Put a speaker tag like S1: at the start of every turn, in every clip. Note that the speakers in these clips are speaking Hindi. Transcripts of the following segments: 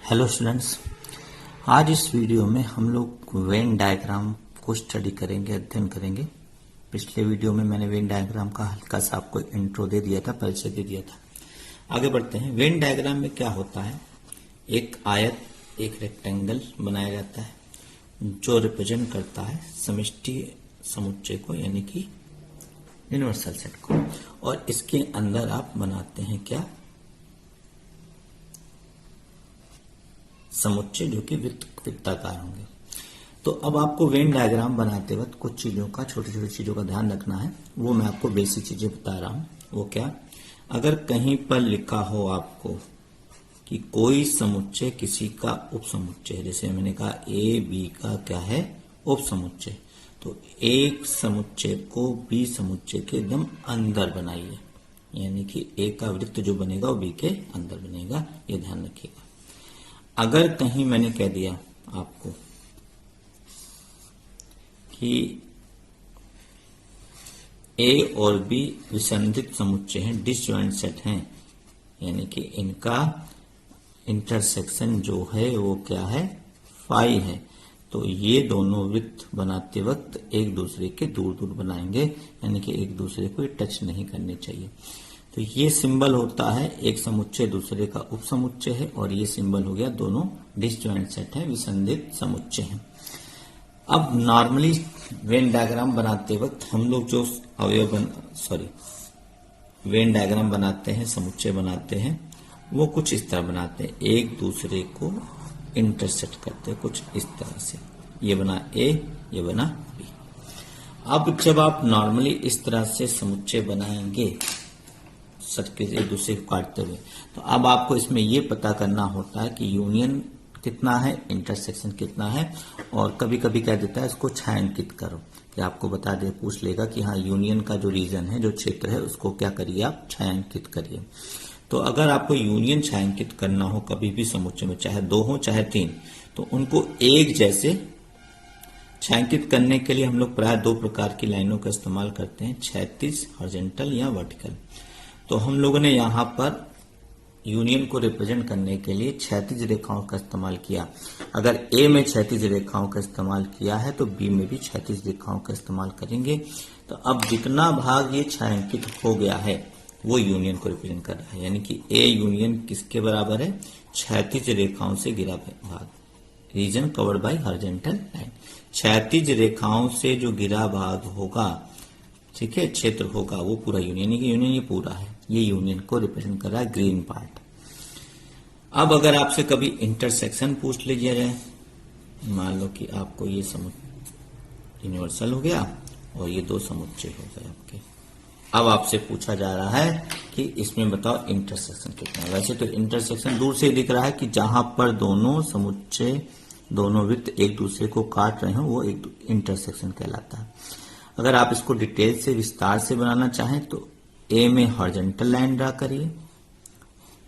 S1: हेलो स्टूडेंट्स, आज इस वीडियो में हम लोग वेन डायग्राम को स्टडी करेंगे, अध्ययन करेंगे। पिछले वीडियो में मैंने वेन डायग्राम का हल्का सा आपको इंट्रो दे दिया था, परिचय दे दिया था। आगे बढ़ते हैं। वेन डायग्राम में क्या होता है, एक आयत, एक रेक्टेंगल बनाया जाता है जो रिप्रेजेंट करता है समष्टि समुच्चय को, यानी कि यूनिवर्सल सेट को, और इसके अंदर आप बनाते हैं क्या, समुच्चय जो कि वृत्ताकार होंगे। तो अब आपको वेन डायग्राम बनाते वक्त कुछ चीजों का, छोटी छोटी चीजों का ध्यान रखना है। वो मैं आपको बेसिक चीजें बता रहा हूं। वो क्या, अगर कहीं पर लिखा हो आपको कि कोई समुच्चय किसी का उप समुच्चय है, जैसे मैंने कहा ए बी का क्या है, उप समुच्चय, तो एक समुच्चय को बी समुच्चय के एकदम अंदर बनाइए, यानी कि ए का वृत्त जो बनेगा वो बी के अंदर बनेगा, ये ध्यान रखिएगा। अगर कहीं मैंने कह दिया आपको कि ए और बी विसंधित समुच्चय हैं, डिसजॉइंट सेट हैं, यानी कि इनका इंटरसेक्शन जो है वो क्या है, फाई है, तो ये दोनों वृत्त बनाते वक्त एक दूसरे के दूर दूर बनाएंगे, यानी कि एक दूसरे को टच नहीं करने चाहिए। तो ये सिंबल होता है एक समुच्चय दूसरे का उप समुच्चय है, और ये सिंबल हो गया दोनों डिसजॉइंट सेट है, विसंधित समुच्चय है। अब नॉर्मली वेन डायग्राम बनाते वक्त हम लोग जो वेन डायग्राम बनाते हैं, समुच्चय बनाते हैं, वो कुछ इस तरह बनाते हैं, एक दूसरे को इंटरसेक्ट करते हैं कुछ इस तरह से। ये बना ए, ये बना बी। अब जब आप नॉर्मली इस तरह से समुच्चय बनाएंगे सट एक दूसरे को काटते हुए, तो अब आपको इसमें यह पता करना होता है कि यूनियन कितना है, इंटरसेक्शन कितना है, और कभी कभी कह देता है इसको छायांकित करो, कि आपको बता दे, पूछ लेगा कि हाँ यूनियन का जो रीजन है, जो क्षेत्र है, उसको क्या करिए, आप छायांकित करिए। तो अगर आपको यूनियन छायांकित करना हो कभी भी समुच्चय में, चाहे दो हो चाहे तीन, तो उनको एक जैसे छायांकित करने के लिए हम लोग प्राय दो प्रकार की लाइनों का इस्तेमाल करते हैं, क्षैतिज, हॉरिजॉन्टल या वर्टिकल। तो हम लोगों ने यहां पर यूनियन को रिप्रेजेंट करने के लिए क्षैतिज रेखाओं का इस्तेमाल किया। अगर ए में क्षैतिज रेखाओं का इस्तेमाल किया है तो बी में भी क्षैतिज रेखाओं का इस्तेमाल करेंगे। तो अब जितना भाग ये छायांकित हो गया है वो यूनियन को रिप्रेजेंट कर रहा है, यानी कि ए यूनियन किसके बराबर है, क्षैतिज रेखाओं से घिरा भाग, region covered by horizontal line. क्षैतिज रेखाओं से जो घिरा भाग होगा, ठीक है, क्षेत्र होगा, वो पूरा यूनियन ही, यूनियन ये पूरा है, ये यूनियन को रिप्रेजेंट कर रहा है, ग्रीन पार्ट। अब अगर आपसे कभी इंटरसेक्शन पूछ लिया जाए, मान लो कि आपको ये समुच्चय यूनिवर्सल हो गया और ये दो समुच्चय हो गए आपके, अब आपसे पूछा जा रहा है कि इसमें बताओ इंटरसेक्शन कितना है। वैसे तो इंटरसेक्शन दूर से दिख रहा है कि जहां पर दोनों समुच्चय, दोनों वृत्त एक दूसरे को काट रहे हो, वो एक इंटरसेक्शन कहलाता है। अगर आप इसको डिटेल से, विस्तार से बनाना चाहें तो ए में हॉरिजॉन्टल लाइन ड्रा करिए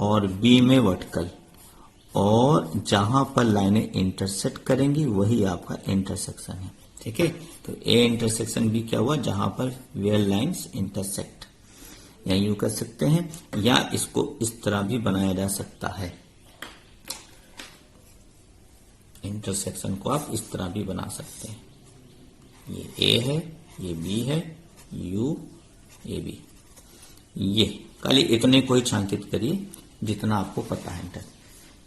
S1: और बी में वर्टिकल, और जहां पर लाइनें इंटरसेक्ट करेंगी वही आपका इंटरसेक्शन है, ठीक है। तो ए इंटरसेक्शन बी क्या हुआ, जहां पर वेयर लाइंस इंटरसेक्ट, या यूं कर सकते हैं, या इसको इस तरह भी बनाया जा सकता है, इंटरसेक्शन को आप इस तरह भी बना सकते हैं। ये ए है, ये बी है, यू ए बी, ये खाली इतने को ही छायांकित करिए जितना आपको पता है।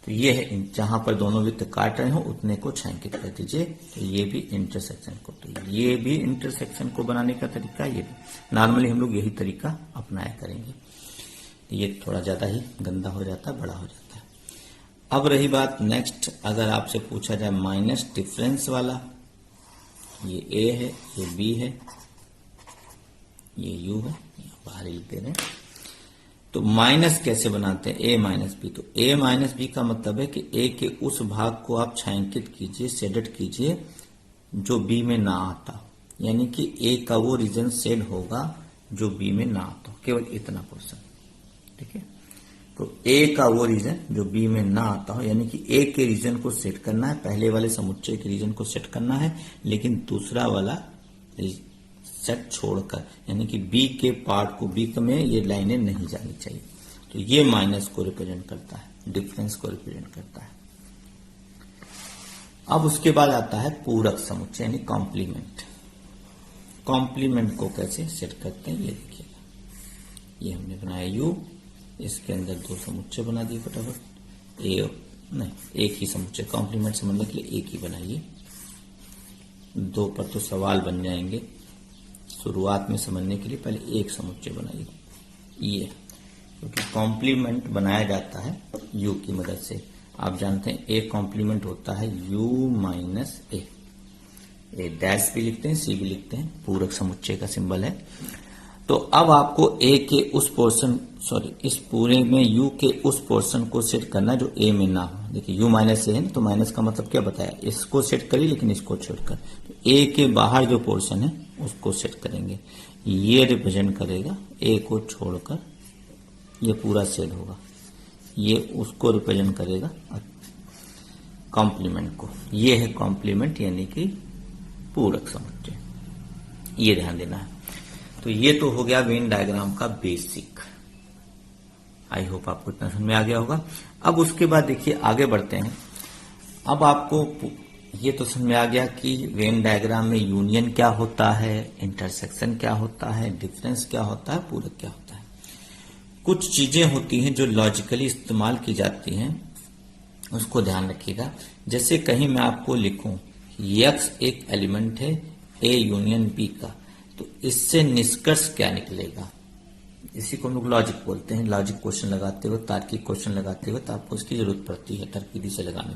S1: तो ये है, जहां पर दोनों वृत्त काट रहे हो उतने को छायांकित कर दीजिए। तो ये भी इंटरसेक्शन को, तो ये भी इंटरसेक्शन को बनाने का तरीका, ये भी नॉर्मली हम लोग यही तरीका अपनाया करेंगे। ये थोड़ा ज्यादा ही गंदा हो जाता है, बड़ा हो जाता है। अब रही बात नेक्स्ट, अगर आपसे पूछा जाए माइनस डिफरेंस वाला, ये ए है, ये बी है, ये यू है, बाहर ही लिख दे रहे हैं। तो माइनस कैसे बनाते हैं, ए माइनस बी। तो ए माइनस बी का मतलब है कि ए के उस भाग को आप छायांकित कीजिए, शेडेड कीजिए जो बी में ना आता, यानी कि ए का वो रीजन शेड होगा जो बी में ना आता, केवल इतना पोर्शन, ठीक है। तो ए का वो रीजन जो बी में ना आता हो, यानी कि ए के रीजन को सेट करना है, पहले वाले समुच्चय के रीजन को सेट करना है, लेकिन दूसरा वाला सेट छोड़कर, यानी कि बी के पार्ट को, बी में ये लाइनें नहीं जानी चाहिए। तो ये माइनस को रिप्रेजेंट करता है, डिफरेंस को रिप्रेजेंट करता है। अब उसके बाद आता है पूरक समुच्चय यानी कॉम्प्लीमेंट। कॉम्प्लीमेंट को कैसे सेट करते हैं ये देखिएगा, ये हमने बनाया यू, इसके अंदर दो समुच्चय बना दिए फटाफट, एक ही समुच्चय, कॉम्प्लीमेंट समझने के लिए एक ही बनाइए, दो पर तो सवाल बन जाएंगे, शुरुआत में समझने के लिए पहले एक समुच्चय बनाइए ये, क्योंकि कॉम्प्लीमेंट बनाया जाता है यू की मदद से। आप जानते हैं ए कॉम्प्लीमेंट होता है यू माइनस ए डैश भी लिखते हैं, सी भी लिखते हैं, पूरक समुच्चय का सिंबल है। तो अब आपको ए के उस पोर्शन इस पूरे में यू के उस पोर्शन को सेट करना जो ए में ना हो। देखिए यू माइनस ए है तो माइनस का मतलब क्या बताया, इसको सेट करिए लेकिन इसको छोड़कर, तो ए के बाहर जो पोर्शन है उसको सेट करेंगे, ये रिप्रेजेंट करेगा ए को छोड़कर, ये पूरा सेट होगा, ये उसको रिप्रेजेंट करेगा कॉम्प्लीमेंट को, ये है कॉम्प्लीमेंट यानी कि पूरक समुच्चय, ये ध्यान देना है। तो ये तो हो गया वेन डायग्राम का बेसिक, आई होप आपको इतना समझ में आ गया होगा। अब उसके बाद देखिए आगे बढ़ते हैं। अब आपको ये तो समझ में आ गया कि वेन डायग्राम में यूनियन क्या होता है, इंटरसेक्शन क्या होता है, डिफरेंस क्या होता है, पूरक क्या होता है। कुछ चीजें होती हैं जो लॉजिकली इस्तेमाल की जाती हैं, उसको ध्यान रखिएगा। जैसे कहीं मैं आपको लिखूं एक्स एक एलिमेंट है ए यूनियन बी का, तो इससे निष्कर्ष क्या निकलेगा, इसी को हम लोग लॉजिक बोलते हैं। लॉजिक क्वेश्चन लगाते हुए, तार्किक क्वेश्चन लगाते हुए तो आपको इसकी जरूरत पड़ती है तर्क विधि से लगाने।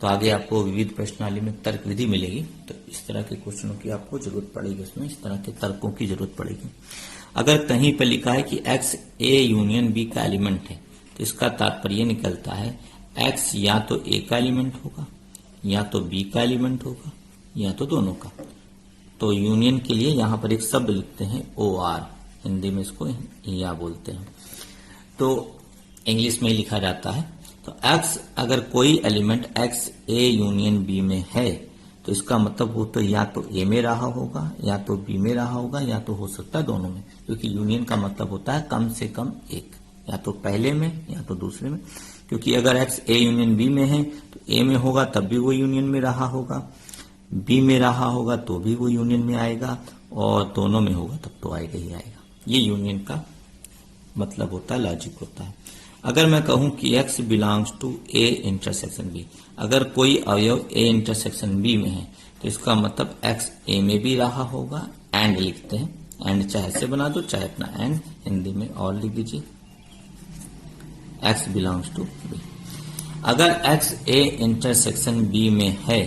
S1: तो आगे आपको विविध प्रश्नावली में तर्क विधि मिलेगी, तो इस तरह के क्वेश्चनों की आपको जरूरत पड़ेगी, उसमें इस तरह के तर्कों की जरूरत पड़ेगी। अगर कहीं पर लिखा है कि एक्स ए यूनियन बी का एलिमेंट है, तो इसका तात्पर्य निकलता है एक्स या तो ए का एलिमेंट होगा, या तो बी का एलिमेंट होगा, या तो दोनों का। तो यूनियन के लिए यहां पर एक शब्द लिखते हैं ओ आर, हिंदी में इसको या बोलते हैं, तो इंग्लिश में लिखा जाता है। तो एक्स अगर कोई element x A union B में है, तो इसका मतलब वो तो या तो ए में रहा होगा, या तो बी में रहा होगा, या तो हो सकता है दोनों में, क्योंकि यूनियन का मतलब होता है कम से कम एक, या तो पहले में या तो दूसरे में। क्योंकि अगर एक्स ए यूनियन बी में है तो ए में होगा तब भी वो यूनियन में रहा होगा, बी में रहा होगा तो भी वो यूनियन में आएगा, और दोनों में होगा तब तो आएगा ही आएगा। ये यूनियन का मतलब होता है, लॉजिक होता है। अगर मैं कहूं कि x belongs to A intersection B, अगर कोई अवयव ए इंटरसेक्शन बी में है, तो इसका मतलब x ए में भी रहा होगा, एंड लिखते हैं, एंड चाहे ऐसे बना दो चाहे अपना एंड हिंदी में और लिख दीजिए, x बिलोंग्स टू बी। अगर x ए इंटरसेक्शन बी में है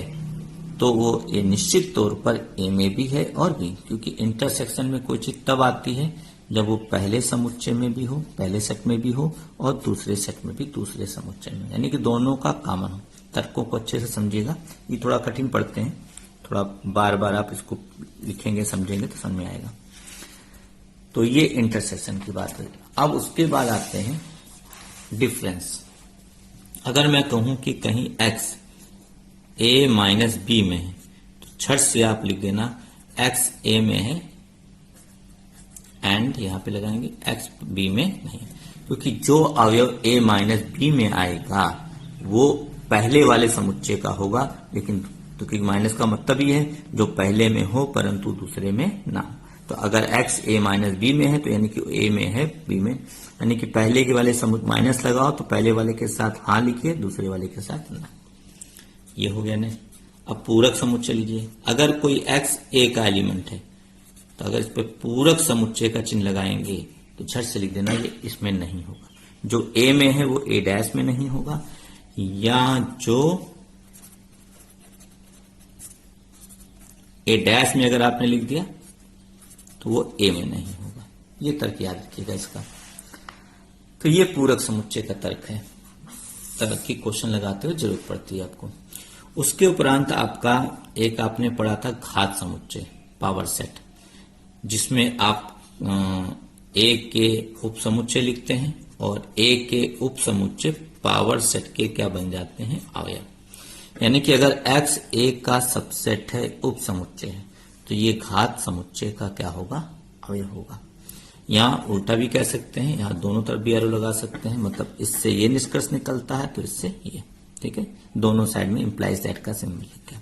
S1: तो वो ए निश्चित तौर पर ए में भी है और बी, क्योंकि इंटरसेक्शन में कोई चीज तब आती है जब वो पहले समुच्चय में भी हो, पहले सेट में भी हो, और दूसरे सेट में भी दूसरे समुच्चय में, यानी कि दोनों का कॉमन हो। तर्कों को अच्छे से समझिएगा, ये थोड़ा कठिन पढ़ते हैं, थोड़ा बार बार आप इसको लिखेंगे समझेंगे तो समझ में आएगा। तो ये इंटरसेक्शन की बात है। अब उसके बाद आते हैं डिफरेंस। अगर मैं कहूं कि कहीं x a माइनस बी में है, तो छठ से आप लिख देना x a में है, एंड यहां पे लगाएंगे x b में नहीं, क्योंकि जो अवयव a माइनस बी में आएगा वो पहले वाले समुच्चय का होगा, लेकिन तो क्योंकि माइनस का मतलब ही है जो पहले में हो परंतु दूसरे में ना हो। तो अगर x a माइनस बी में है तो यानी कि a में है b में, यानी कि पहले के वाले समुच्चय माइनस लगाओ तो पहले वाले के साथ हाँ लिखिए, दूसरे वाले के साथ ना। ये हो गया नहीं। अब पूरक समुच्चय लीजिए। अगर कोई x a का एलिमेंट है, तो अगर इस पे पूरक समुच्चय का चिन्ह लगाएंगे तो झट से लिख देना ये इसमें नहीं होगा। जो a में है वो a डैश में नहीं होगा, या जो a डैश में अगर आपने लिख दिया तो वो a में नहीं होगा। ये तर्क याद रखिएगा इसका। तो ये पूरक समुच्चय का तर्क है, तर्क की क्वेश्चन लगाते हुए जरूरत पड़ती है आपको। उसके उपरांत आपका एक आपने पढ़ा था घात समुच्चय, पावर सेट, जिसमें आप a के उप समुच्चय लिखते हैं और a के उप समुच्चय पावर सेट के क्या बन जाते हैं, अवयव। यानी कि अगर x a का सबसेट है, उप समुच्चय है, तो ये घात समुच्चय का क्या होगा, अवयव होगा। यहाँ उल्टा भी कह सकते हैं, यहाँ दोनों तरफ भी एरो लगा सकते हैं, मतलब इससे ये निष्कर्ष निकलता है तो इससे ये। ठीक है, दोनों साइड में इंप्लाइज दैट का सिंबल लिख गया।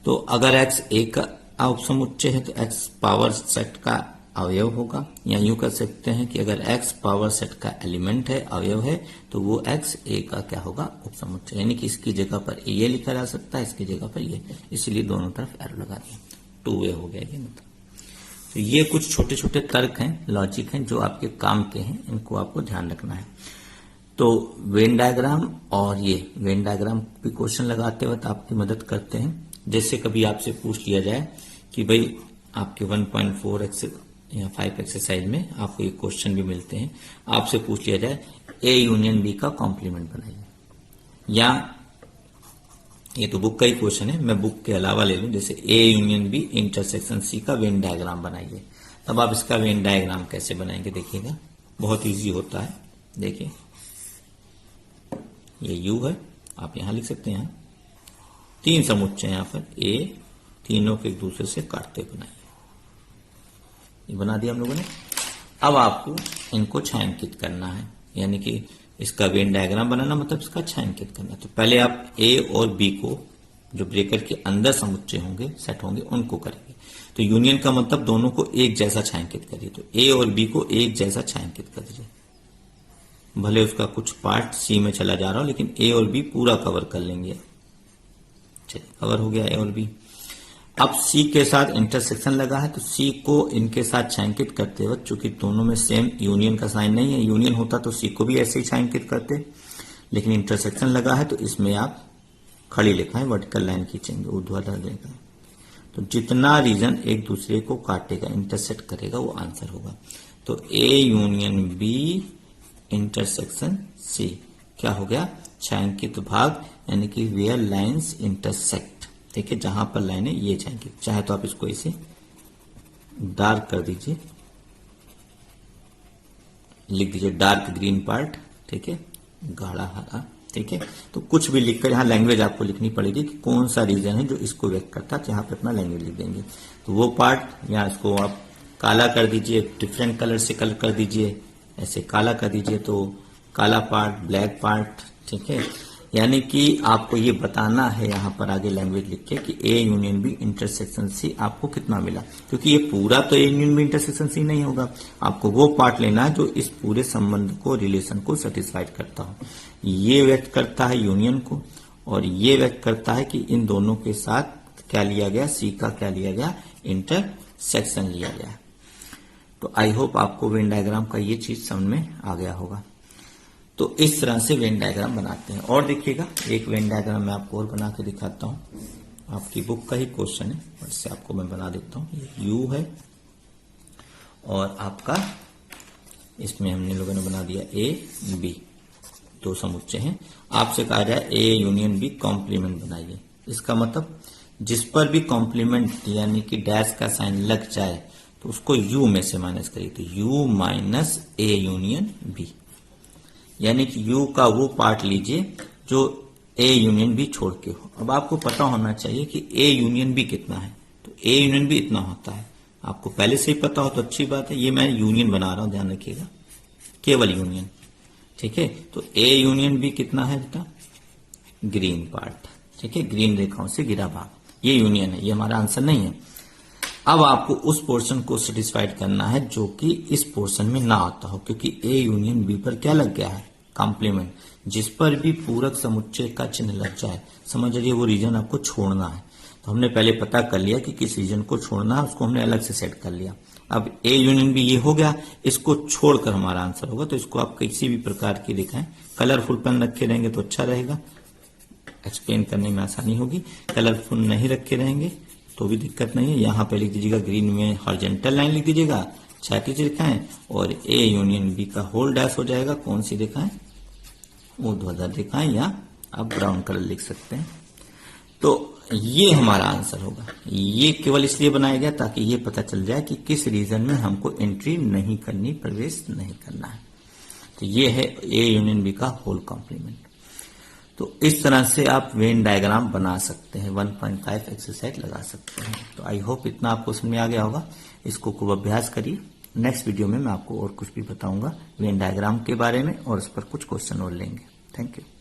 S1: तो अगर x ए का उपसमुच्चय है तो x पावर सेट का अवयव होगा, या यूं कर सकते हैं कि अगर x पावर सेट का एलिमेंट है, अवयव है, तो वो x ए का क्या होगा, उपसमुच्चय। यानी कि इसकी जगह पर ये लिखा जा सकता है, इसकी जगह पर ये, इसलिए दोनों तरफ एरो लगा दिया, 2a हो गया ये मतलब। तो ये कुछ छोटे छोटे तर्क हैं, लॉजिक हैं, जो आपके काम के हैं, इनको आपको ध्यान रखना है। तो वेन डायग्राम और ये वेन डायग्राम भी क्वेश्चन लगाते वक्त आपकी मदद करते हैं। जैसे कभी आपसे पूछ लिया जाए कि भाई आपके 1.4 या 5 एक्सरसाइज में आपको ये क्वेश्चन भी मिलते हैं, आपसे पूछ लिया जाए ए यूनियन बी का कॉम्प्लीमेंट बनाइए, या ये तो बुक का ही क्वेश्चन है, मैं बुक के अलावा ले लूं, जैसे A union B intersection C का वेन डायग्राम बनाइए। तब आप इसका वेन डायग्राम कैसे बनाएंगे देखिएगा, बहुत इजी होता है। देखिए ये यू है, आप यहां लिख सकते हैं, तीन समुच्चय यहां पर ए, तीनों को एक दूसरे से काटते बनाइए, ये बना दिया हम लोगों ने। अब आपको इनको छायांकित करना है, यानी कि इसका वेन डायग्राम बनाना मतलब इसका छायांकित करना। तो पहले आप ए और बी को, जो ब्रेकेट के अंदर समुच्चय होंगे, सेट होंगे, उनको करेंगे। तो यूनियन का मतलब दोनों को एक जैसा छायांकित करिए। तो ए और बी को एक जैसा छायांकित कर दीजिए, भले उसका कुछ पार्ट सी में चला जा रहा हो, लेकिन ए और बी पूरा कवर कर लेंगे। चलिए, कवर हो गया ए और बी। अब सी के साथ इंटरसेक्शन लगा है, तो सी को इनके साथ छायांकित करते वक्त, चूंकि दोनों में सेम यूनियन का साइन नहीं है, यूनियन होता तो सी को भी ऐसे ही छायांकित करते, लेकिन इंटरसेक्शन लगा है तो इसमें आप खड़ी लिखा है, वर्टिकल लाइन खींचेंगे, ऊर्ध्वाधर देगा। तो जितना रीजन एक दूसरे को काटेगा, इंटरसेक्ट करेगा, वो आंसर होगा। तो A union B intersection C क्या हो गया, छायांकित भाग, यानी कि वेयर लाइन्स इंटरसेक्ट। देखिए जहां पर लाइन है ये छायांकित, चाहे तो आप इसको इसे डार्क कर दीजिए, लिख दीजिए डार्क ग्रीन पार्ट, ठीक है, गाढ़ा हरा, ठीक है। तो कुछ भी लिखकर यहाँ लैंग्वेज आपको लिखनी पड़ेगी कि कौन सा रीजन है जो इसको व्यक्त करता है, यहाँ पे अपना लैंग्वेज लिख देंगे। तो वो पार्ट, या इसको आप काला कर दीजिए, डिफरेंट कलर से कलर कर दीजिए, ऐसे काला कर दीजिए तो काला पार्ट, ब्लैक पार्ट, ठीक है। यानी कि आपको ये बताना है यहाँ पर आगे लैंग्वेज लिख के कि A union B intersection C आपको कितना मिला, क्योंकि ये पूरा तो A union B intersection C नहीं होगा, आपको वो पार्ट लेना है जो इस पूरे संबंध को, रिलेशन को सेटिस्फाइड करता हो। ये व्यक्त करता है यूनियन को, और ये व्यक्त करता है कि इन दोनों के साथ क्या लिया गया, सी का क्या लिया गया, इंटरसेक्शन लिया गया। तो आई होप आपको वेन डायग्राम का ये चीज समझ में आ गया होगा। तो इस तरह से वेन डायग्राम बनाते हैं। और देखिएगा, एक वेन डायग्राम मैं आपको और बना के दिखाता हूं, आपकी बुक का ही क्वेश्चन है, इससे आपको मैं बना देता हूं। ये यू है और आपका इसमें हमने लोगों ने बना दिया ए बी, दो समुच्चय हैं। आपसे कहा जाए ए यूनियन बी कॉम्प्लीमेंट बनाइए। इसका मतलब जिस पर भी कॉम्प्लीमेंट यानी कि डैश का साइन लग जाए तो उसको यू में से माइनस करिए, तो U minus A union B, यानी कि यू का वो पार्ट लीजिए जो ए यूनियन बी छोड़ के हो। अब आपको पता होना चाहिए कि ए यूनियन बी कितना है, तो ए यूनियन बी इतना होता है। आपको पहले से ही पता हो तो अच्छी बात है, ये मैं यूनियन बना रहा हूं, ध्यान रखिएगा, केवल यूनियन, ठीक है। तो ए यूनियन बी कितना है बेटा, ग्रीन पार्ट, ठीक है, ग्रीन रेखाओं से घिरा भाग, ये यूनियन है, ये हमारा आंसर नहीं है। अब आपको उस पोर्शन को सेटिस्फाइड करना है जो कि इस पोर्शन में ना आता हो, क्योंकि ए यूनियन बी पर क्या लग गया है, कॉम्प्लीमेंट। जिस पर भी पूरक समुच्चय का चिन्ह लग जाए, समझ लीजिए वो रीजन आपको छोड़ना है। तो हमने पहले पता कर लिया कि किस रीजन को छोड़ना है, उसको हमने अलग से सेट कर लिया। अब ए यूनियन बी ये हो गया, इसको छोड़कर हमारा आंसर होगा। तो इसको आप किसी भी प्रकार की दिखाएं, कलरफुल पेन रखे रहेंगे तो अच्छा रहेगा, एक्सप्लेन करने में आसानी होगी। कलरफुल नहीं रखे रहेंगे तो भी दिक्कत नहीं है। यहां पे लिख दीजिएगा ग्रीन में हॉरिजॉन्टल लाइन लिख दीजिएगा, क्षैतिज रेखाएं, और ए यूनियन बी का होल डैश हो जाएगा। कौन सी रेखाएं, ऊर्ध्वाधर रेखाएं, या आप ब्राउन कलर लिख सकते हैं। तो ये हमारा आंसर होगा। ये केवल इसलिए बनाया गया ताकि ये पता चल जाए कि किस रीजन में हमको एंट्री नहीं करनी, प्रवेश नहीं करना है। तो ये है ए यूनियन बी का होल कॉम्प्लीमेंट। तो इस तरह से आप वेन डायग्राम बना सकते हैं, 1.5 एक्सरसाइज लगा सकते हैं। तो आई होप इतना आपको समझ में आ गया होगा। इसको खूब अभ्यास करिए। नेक्स्ट वीडियो में मैं आपको और कुछ भी बताऊंगा वेन डायग्राम के बारे में, और उस पर कुछ क्वेश्चन और लेंगे। Thank you.